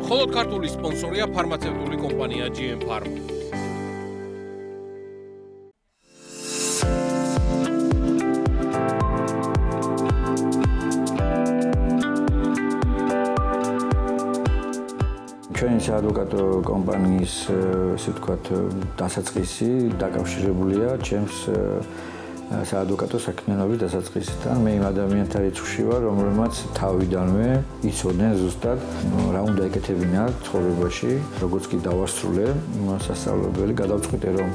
მხოლოდ ქართული სპონსორია ფარმაცევტული კომპანია GM Pharma. ჩვენი საადვოკატო კომპანიის ესე ვთქვათ დასაწყისი დაკავშირებულია ჩემს საადვოკატო საქმიანობის დასაწყისთან. მე იმ ადამიანთა რიცხვში ვარ, რომელმაც თავიდანვე იცოდნენ ზუსტად რა უნდა ეკეთებინათ ცხოვრებაში, როგორც კი დავასრულე სასწავლებელი, გადავწყვიტე რომ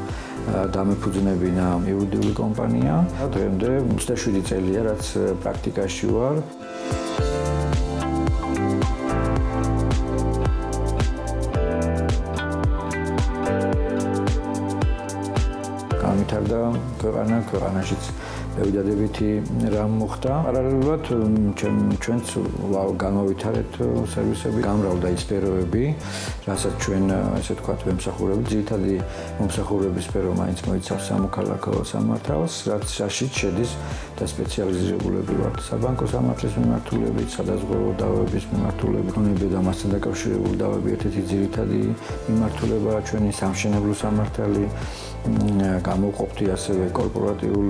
დამეფუძნებინა იურიდიული კომპანია. დღემდე 27 წელია რაც პრაქტიკაში ვარ. გამითარდა ქვეყანაშიც მევიდადებითი რამ მოხდა. პარალელურად ჩვენც განავითარეთ სერვისები, გამრავლდა ის სფეროები, რასაც ჩვენ ესე ვთქვათ ვემსახურებთ. ძირითადი მომსახურების სფერო მაინც მოიცავს სამოქალაქო სამართალს, რაც შაშიც შედის და სპეციალიზირებულები ვართ საბანკო სამართლის მიმართულებით, სადაზღვევო დავების მიმართულებით, ქონები და მასთან დაკავშირებული დავები ერთ-ერთი ძირითადი მიმართულებაა ჩვენი სამშენებლო სამართალი. გამოვყოფდი ასევე კორპორატიულ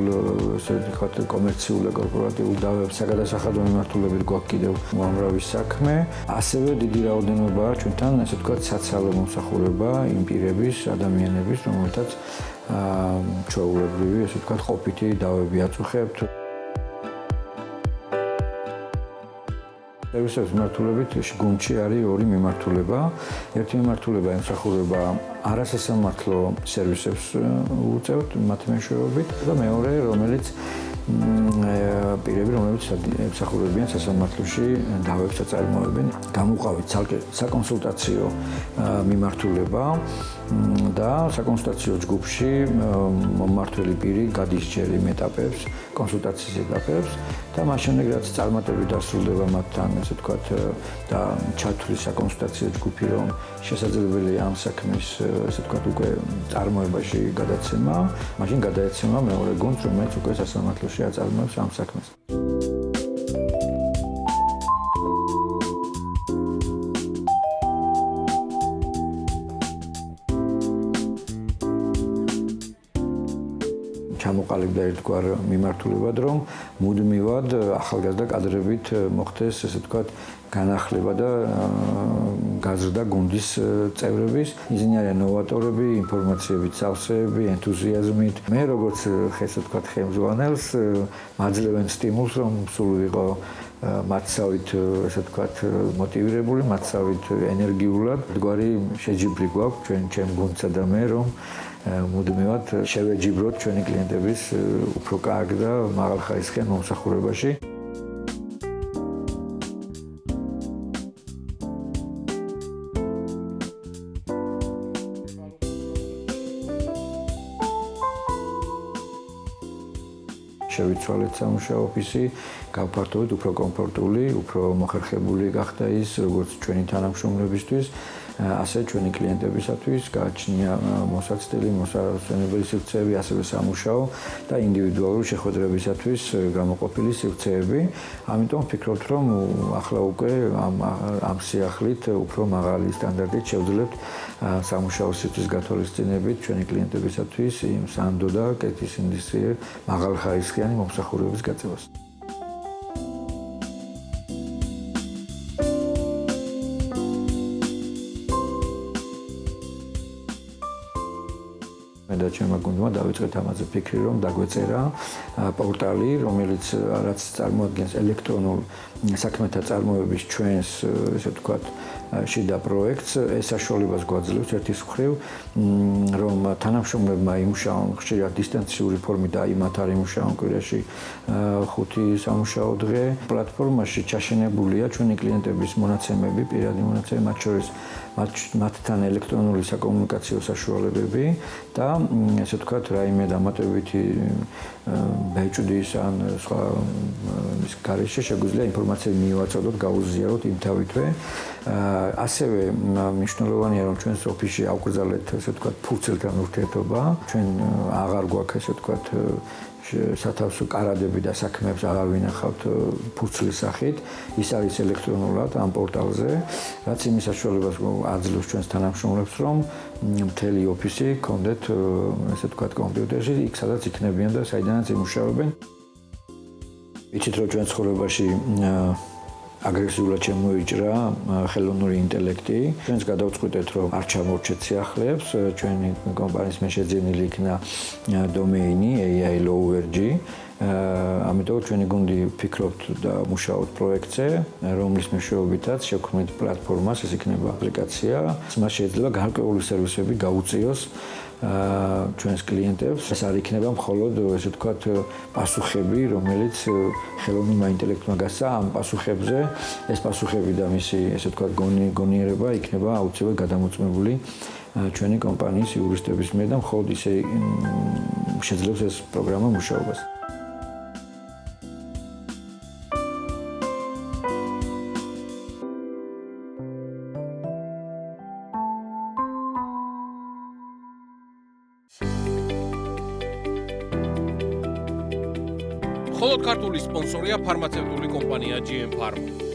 ესე ვთქვათ კომერციულ და კორპორატიულ დავებს, საგადასახადო მიმართულებით გვაქვს კიდევ უამრავი საქმე. ასევე დიდი რაოდენობაა ჩვენთან ესე ვთქვათ საცალო მომსახურება იმ პირების, ადამიანების, რომელთაც ჩვეულებრივი ესე ვთქვათ ყოფითი დავები აწუხებთ. სერვისების მიმართულებით გუნდში არის ორი მიმართულება. ერთი მიმართულება ემსახურება არასასამართლო სერვისებს უწევთ მათ მეშვეობით და მეორე რომელიც პირები, რომლებიც ემსახურებიან სასამართლოში დავებს აწარმოებენ. გამოვყავით ცალკე საკონსულტაციო მიმართულება და საკონსულტაციო ჯგუფში მომმართველი პირი გადის ჯერ იმ ეტაპებს, კონსულტაციის ეტაპებს და მას შემდეგ რაც წარმატებით დასრულდება მათთან, ესე ვთქვათ, და ჩათვლის საკონსულტაციო ჯგუფი, რომ შესაძლებელია ამ საქმის, ესე ვთქვათ, უკვე წარმოებაში გადაცემა, მაშინ გადაეცემა მეორე გუნდს, რომელიც უკვე სასამართლოში აწარმოებს ამ საქმეს. ჩამოყალიბდა ერთგვარ მიმართულებად, რომ მუდმივად ახალგაზრდა კადრებით მოხდეს, ესე ვთქვათ, განახლება და გაზრდა გუნდის წევრების. ისინი არიან ნოვატორები, ინფორმაციებით სავსეები, ენთუზიაზმით. მე როგორც ესე ვთქვათ ხელმძღვანელს მაძლევენ სტიმულს, რომ სულ ვიყო მათსავით, ესე ვთქვათ, მოტივირებული, მათსავით ენერგიულად. გვარი შეჯიბრი გვაქვს ჩემ გუნდსა და მე, რომ მუდმივად შევეჯიბროთ ჩვენი კლიენტების უფრო კარგ და მაღალხარისხიან მომსახურებაში. შევიცვალეთ სამუშაო ოფისი, გავფართოვეთ უფრო კომფორტული, უფრო მოხერხებული გახდა ის როგორც ჩვენი თანამშრომლებისთვის, ასე ჩვენი კლიენტებისათვის, გააჩნია მოსაცდელი, მოსასვენებელი სივრცეები, ასევე სამუშაო და ინდივიდუალური შეხვედრებისათვის გამოყოფილი სივრცეები. ამიტომ ვფიქრობთ, რომ ახლა უკვე ამ სიახლით უფრო მაღალი სტანდარტით შევძლებთ სამუშაო სივრცის გათვალისწინებით ჩვენი კლიენტებისათვის იმ სანდო და კეთის ინდუსტრიულ მაღალხარისხიანი მომსახურების გაწევას. და ჩემმა გუნდმა დავიწყეთ ამაზე ფიქრი, რომ დაგვეწერა პორტალი, რომელიც რაც წარმოადგენს ელექტრონულ საქმეთა წარმოების ჩვენს, ესე ვთქვათ, შიდა პროექტს, ეს საშუალებას გვაძლევს ერთის მხრივ, რომ თანამშრომლებმა იმუშაონ ხშირად დისტანციური ფორმით და იმათ არ იმუშაონ კვირაში 5 სამუშაო დღე. პლატფორმაში ჩაშენებულია ჩვენი კლიენტების მონაცემები, პირადი მონაცემები, მათ შორის მათთან ელექტრონული საკომუნიკაციო საშუალებები და ესე ვთქვათ, რაიმე დამატებითი ბეჭდის ან სხვა ის გარეშე შეგვიძლია ინფორმაციები მივაწოდოთ, გაუზიაროთ იმთავითვე. ასევე მნიშვნელოვანია, რომ ჩვენს ოფისში ავკრძალეთ, ესე ვთქვათ, ფურცელთან ურთიერთობა. ჩვენ აღარ გვაქვს, ესე ვთქვათ, სათავსო კარადები და საქმეებს აღარ ვინახავთ ფურცლის სახით. ის არის ელექტრონულად ამ პორტალზე, რაც იმის საშუალებას აძლევს ჩვენს თანამშრომლებს, რომ მთელი ოფისი გქონდეთ, ესე ვთქვათ, კომპიუტერში, იქ სადაც იქნებიან და საიდანაც იმუშავებენ. იცით, რომ ჩვენ ცხოვრებაში აგრესიულად შემოიჭრა ხელოვნური ინტელექტი. ჩვენს გადავწყვიტეთ, რომ არ ჩამორჩეთ სიახლეებს, ჩვენი კომპანიის მეშეძენილი იქნა დომეინი AI-Low-G. ამიტომ ჩვენი გუნდი ფიქრობთ და მუშაობთ პროექტზე, რომლის მეშვეობითაც შევქმნით პლატფორმას, ეს იქნება აპლიკაცია. მას შეიძლება გარკვეული სერვისები გაუწიოს ჩვენს კლიენტებს. ეს არ იქნება მხოლოდ, ესე ვთქვათ, პასუხები, რომელიც ხელოვნურმა ინტელექტმა გასცა ამ პასუხებზე. ეს პასუხები და მისი, ესე ვთქვათ, გონიერება იქნება აუცილებლად გადამოწმებული ჩვენი კომპანიის იურისტების მიერ და მხოლოდ ისე შეძლებს ეს პროგრამა მუშაობას. მხოლოდ ქართული სპონსორია ფარმაცევტული კომპანია GM Pharma.